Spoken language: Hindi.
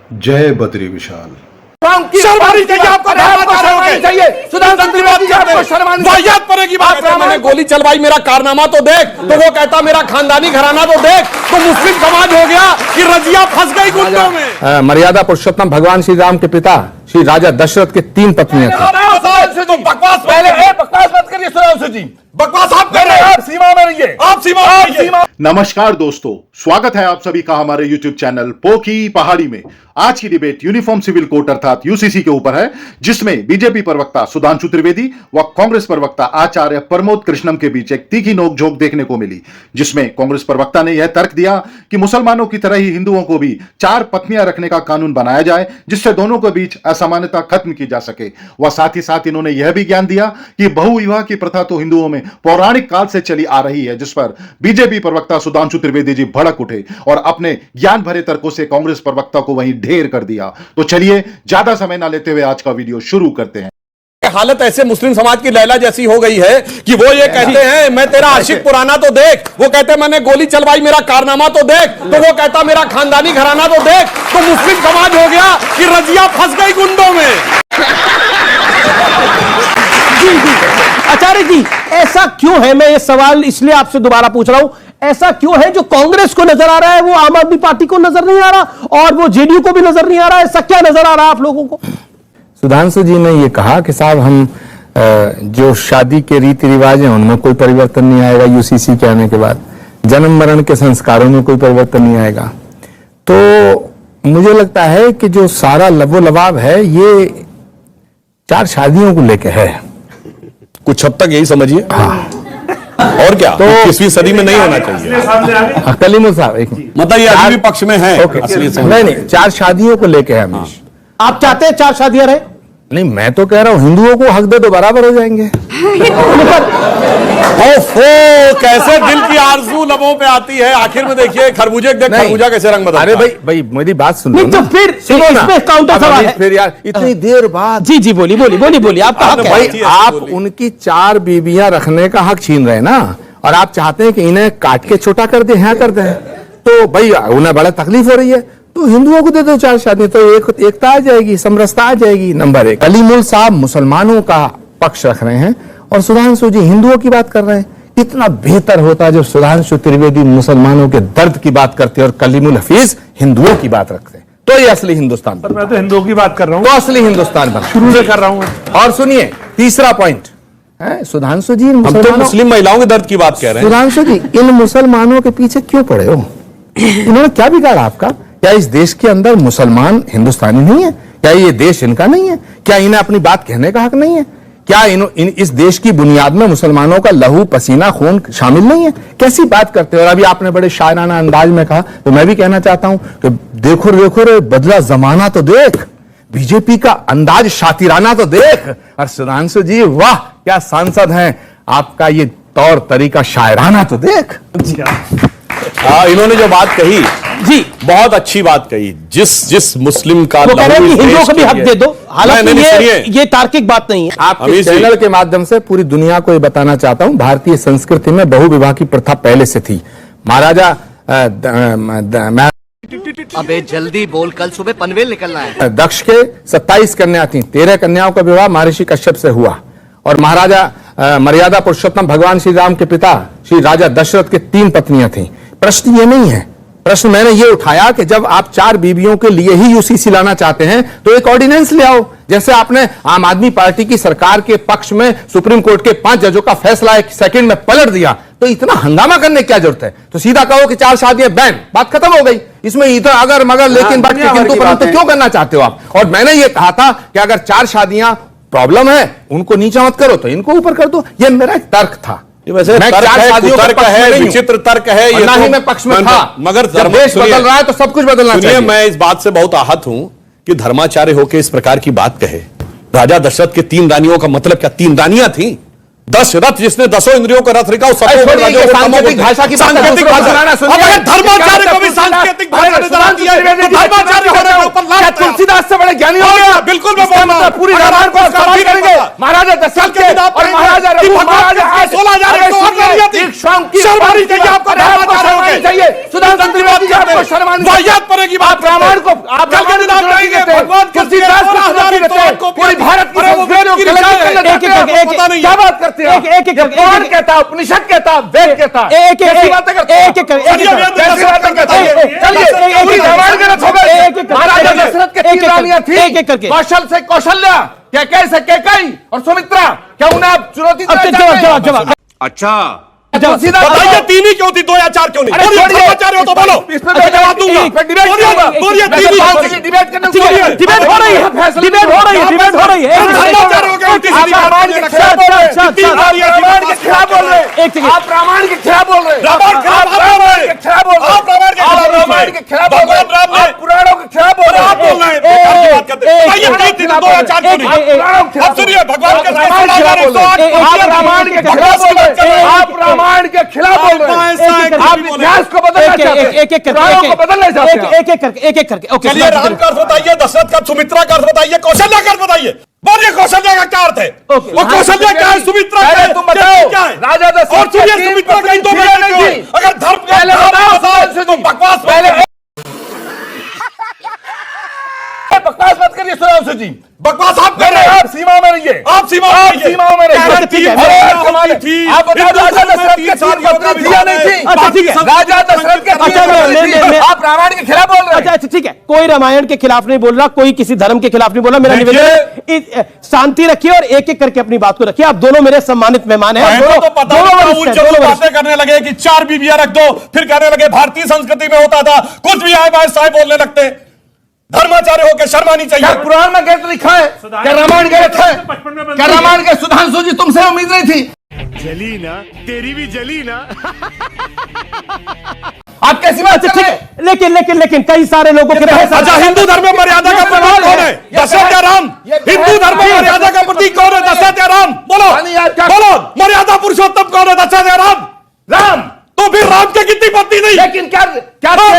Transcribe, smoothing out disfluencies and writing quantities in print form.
जय बद्री विशाल। मैंने गोली चलवाई, मेरा कारनामा तो देख। तो वो कहता मेरा खानदानी घराना तो देख। तो मुस्लिम समाज हो गया कि रजिया फंस गई गुंडों में। मर्यादा पुरुषोत्तम भगवान श्री राम के पिता श्री राजा दशरथ के 3 पत्नियां थी। बकवास मत करिए सुधांशु जी, बकवास आप कर रहे हैं। आप सीमा में रहिए, आप सीमा। नमस्कार दोस्तों, स्वागत है आप सभी का हमारे यूट्यूब चैनल पोकी पहाड़ी में। आज की डिबेट यूनिफॉर्म सिविल कोड अर्थात यूसीसी के ऊपर है, जिसमें बीजेपी प्रवक्ता सुधांशु त्रिवेदी व कांग्रेस प्रवक्ता आचार्य प्रमोद कृष्णम के बीच एक तीखी नोकझोंक देखने को मिली, जिसमें कांग्रेस प्रवक्ता ने यह तर्क दिया कि मुसलमानों की तरह ही हिंदुओं को भी 4 पत्नियां रखने का कानून बनाया जाए, जिससे दोनों के बीच असमानता खत्म की जा सके। वह साथ ही साथ इन्होंने यह भी ज्ञान दिया कि बहुविवाह की प्रथा तो हिंदुओं में पौराणिक काल से चली आ रही है, जिस पर बीजेपी प्रवक्ता सुधांशु त्रिवेदी जी भड़क उठे और अपने ज्ञान भरे तर्कों से कांग्रेस प्रवक्ता को वहीं ढेर कर दिया। तो चलिए ज्यादा समय ना लेते हुए आज का वीडियो शुरू करते हैं। हालत ऐसे मुस्लिम समाज की लैला जैसी हो गई है कि वो ये कहते हैं मैं तेरा आशिक पुराना तो देख। वो कहते हैं मैंने गोली चलवाई, मेरा कारनामा तो देख। तो वो कहता मेरा खानदानी घराना तो देख। तो मुस्लिम समाज हो गया कि रजिया फंस गई गुंडों में। आचार्य जी, ऐसा क्यों है? मैं ये सवाल इसलिए आपसे दोबारा पूछ रहा हूं, ऐसा क्यों है जो कांग्रेस को नजर आ रहा है वो आम आदमी पार्टी को नजर नहीं आ रहा और वो जेडीयू को भी नजर नहीं आ रहा है? ऐसा क्या नजर आ रहा है आप लोगों को? सुधांशु जी ने ये कहा कि साहब हम जो शादी के रीति रिवाज हैं उनमें कोई परिवर्तन नहीं आएगा यूसीसी के आने के बाद, जन्म मरण के संस्कारों में कोई परिवर्तन नहीं आएगा। तो मुझे लगता है कि जो सारा लबो लबाब है ये 4 शादियों को लेके है। कुछ हद तक यही समझिए। हाँ। और क्या तो 21वीं सदी में नहीं होना चाहिए। कलीमुल साहब एक मतलब ये अभी भी पक्ष में है। नहीं, 4 शादियों को लेके है। आप चाहते हैं 4 शादियां रहे? नहीं, मैं तो कह रहा हूं हिंदुओं को हक दे तो बराबर हो जाएंगे। कैसे दिल की आरज़ू लबों पे आती है। आखिर में देखिए खरबूजे देख खरबूजा कैसे रंग बदलता है। अरे भाई मेरी बात सुनो। तो फिर सुनो ना, काउंटर सवाल है। फिर यार इतनी देर बाद जी बोलिए आपका हक है। भाई आप उनकी 4 बीबियां रखने का हक छीन रहे ना, और आप चाहते हैं कि इन्हें काट के छोटा कर दे, यहाँ कर दे। तो भाई उन्हें बड़ा तकलीफ हो रही है, तो हिंदुओं को दे दो 4 शादी, तो एकता आ जाएगी, समरसता आ जाएगी। नंबर 1, कलीमुल साहब मुसलमानों का पक्ष रख रहे हैं और सुधांशु जी हिंदुओं की बात कर रहे हैं। कितना बेहतर होता जब सुधांशु त्रिवेदी मुसलमानों के दर्द की बात करते और कलीमुल हफीज हिंदुओं की बात रखते, तो ये असली हिंदुस्तान। पर मैं तो हिंदुओं की बात कर रहा हूं, तो असली हिंदुस्तान बना, शुरू से कर रहा हूं। और सुनिए तीसरा पॉइंट है, सुधांशु जी हम तो मुस्लिम महिलाओं के दर्द की बात कह रहे हैं। सुधांशु जी इन मुसलमानों के पीछे क्यों पड़े हो? इन्होंने क्या बिगाड़ा आपका? क्या इस देश के अंदर मुसलमान हिंदुस्तानी नहीं है? क्या ये देश इनका नहीं है? क्या इन्हें अपनी बात कहने का हक नहीं है? क्या इस देश की बुनियाद में मुसलमानों का लहू पसीना खून शामिल नहीं है? कैसी बात करते हो? और अभी आपने बड़े शायराना अंदाज में कहा, तो मैं भी कहना चाहता हूं कि देखो रे बदला जमाना तो देख, बीजेपी का अंदाज शातिराना तो देख। और सुधांशु जी वाह क्या सांसद हैं, आपका ये तौर तरीका शायराना तो देख। इन्होंने जो बात कही जी बहुत अच्छी बात कही। जिस मुस्लिम का हिंदुओं को भी हक दे दो। हालांकि ये तार्किक बात नहीं है। आपके चैनल के माध्यम से पूरी दुनिया को ये बताना चाहता हूं, भारतीय संस्कृति में बहुविवाह की प्रथा पहले से थी। महाराजा अबे जल्दी बोल, कल सुबह पनवेल निकलना है। दक्ष के 27 कन्या थी, 13 कन्याओं का विवाह महर्षि कश्यप से हुआ। और महाराजा मर्यादा पुरुषोत्तम भगवान श्री राम के पिता श्री राजा दशरथ के 3 पत्नियां थी। प्रश्न ये नहीं है, प्रश्न मैंने ये उठाया कि जब आप 4 बीबियों के लिए ही यूसीसी लाना चाहते हैं तो एक ऑर्डिनेंस ले आओ, जैसे आपने आम आदमी पार्टी की सरकार के पक्ष में सुप्रीम कोर्ट के 5 जजों का फैसला 1 सेकंड में पलट दिया। तो इतना हंगामा करने की क्या जरूरत है? तो सीधा कहो कि 4 शादियां बैन, बात खत्म हो गई। इसमें इधर अगर मगर लेकिन बात किंतु परंतु क्यों करना चाहते हो आप? और मैंने ये कहा था कि अगर 4 शादियां प्रॉब्लम है उनको नीचा मत करो तो इनको ऊपर कर दो। ये मेरा एक तर्क था। वैसे तर्क है, विचित्र तर्क है ये, नहीं मैं पक्ष में था, मगर जब देश बदल रहा है तो सब कुछ बदलना चाहिए। मैं इस बात से बहुत आहत हूं कि धर्माचार्य होकर इस प्रकार की बात कहे। राजा दशरथ के 3 रानियों का मतलब क्या 3 रानियां थी? 10 रथ, जिसने 10 इंद्रियों का रथ रिका, सांकेतिक भाषा की सांकेतिक धर्माचार्य को भी सांकेतिक भाषा नजर आती है। धर्माचार्य होने के ऊपर तुलसीदास से बड़े ज्ञानी हो गया। बिल्कुल मैं पूरी रामायण को करेंगे। महाराजा दशरथ के और महाराजा 16,000 शर्म आनी चाहिए आपको, शर्मानी चाहिए। सुधांशु त्रिवेदी आपको शर्मानी चाहिए। वाहियात पड़ेगी बात। रामायण को आप कल के दिन आप कहेंगे भगवान के तुलसीदास को सुनाते रहते हैं, पूरी भारत की संस्कृति को गलत करने लगते हैं, आपको पता नहीं है। क्या बात करते हैं? कौन कहता है? उपनिषद कहता है, वेद कहता है। कैसी बातें करते हैं? कैसी बातें करते हैं? चलिए, पूरी रामायण का रथ हो गए। महाराजा दशरथ के 3 रानियां थी, कौशल से कौशल्या, कैकेयी से कैकेयी और सुमित्रा। क्या उन्हें आप चुनौती देना चाहते हैं? अच्छा बताइए 3 ही क्यों थी, 2 या 4 क्यों नहीं? चाह रहे हो तो बोलो, इसमें मैं जवाब दूंगा। डिबेट होगा, बोलिए 3 ही डिबेट करने डिबेट हो रही है, डिबेट हो रही है, डिबेट हो रही है। धर्माचार्य हो गए, उल्टी सीधी बात रामायण के खिलाफ बोल रहे हैं। रामायण के खिलाफ बोल रहे हैं। आप रामायण के खिलाफ बोल रहे हैं। रामायण के खिलाफ आप रामायण के खिलाफ बोल रहे हैं। आप रामायण के खिलाफ बोल रहे हैं। रामायण के खिलाफ बोल रहे हैं। भगवान राम ने- आप पुराणों के खिलाफ बोल रहे हैं। आप बोल रहे हैं, बेकार की बात करते हैं। बताइए 3 थी, 2 या 4 क्यों नहीं? अब सुनिए, भगवान के आप रामायण के खिलाफ बोल रहे हैं। आप रामायण के खिलाफ बोल रहे हैं। आप रामायण के खिलाफ बोल रहे हैं। आप इतिहास को बदलना चाहते हैं, एक एक पुराणों को बदलना चाहते हैं। एक एक करके ओके। चलिए, राम का अर्थ बताइए, दशरथ का, सुमित्रा का अर्थ बताइए, कौशल्या का अर्थ बताइए। बोलिए कौशल्या का क्या अर्थ है? ओके। वो कौशल्या क्या है, सुमित्रा क्या है, तुम बताओ। क्या है? राजा दशरथ और सुनिए, की 3 सुमित्रा का इन 2 पत्नियां बेटे नहीं क्यों थी। है? अगर धर्म का पहले बताओ, तो बकवास पहले बकवास मत करिए सुधांशु जी। बकवास आप कर रहे हैं। आप सीमा में रहिए। आप सीमा में रहिए। सीमाओं में रहिए। कह रहे ठीक है, थी, कमाल है। थी। आप बताओ, राजा दशरथ के 3 पत्नी थी या नहीं थी? अच्छा, ठीक है। राजा दशरथ के 3 अच्छा, पत्नी थी। मैं- आप रामायण के खिलाफ बोल रहे अच्छा हैं। अच्छा ठीक है, कोई रामायण के खिलाफ नहीं बोल रहा, कोई किसी धर्म के खिलाफ नहीं बोल रहा। मेरा निवेदन है शांति रखिए और एक एक करके अपनी बात को रखिए। आप दोनों मेरे सम्मानित मेहमान हैं। तो पता दोनों नहीं, वरिष्ठ उन हैं, चलो दोनों वरिष्ठ बातें करने लगे कि 4 बीवियां रख दो, फिर कहने लगे भारतीय संस्कृति में होता था, कुछ भी आए बाय साहब बोलने लगते। धर्माचार्य होकर शर्म आनी क्या चाहिए। पुराण में गलत लिखा है? क्या रामायण गलत है? क्या रामायण के सुधांशु जी तुमसे उम्मीद नहीं थी? जली ना, तेरी भी जली ना। आप कैसी बात अच्छा कर ठीक रहे है, हैं? लेकिन कई सारे लोगों के पास अच्छा, हिंदू धर्म में मर्यादा का प्रतीक कौन है? दशरथ या राम? हिंदू धर्म में मर्यादा का प्रतीक कौन है? दशरथ या राम? बोलो, यानी यार क्या- बोलो, मर्यादा पुरुषोत्तम कौन है? दशरथ या राम? राम। तो फिर राम के कितनी पत्नी नहीं? लेकिन क्या क्या हाँ,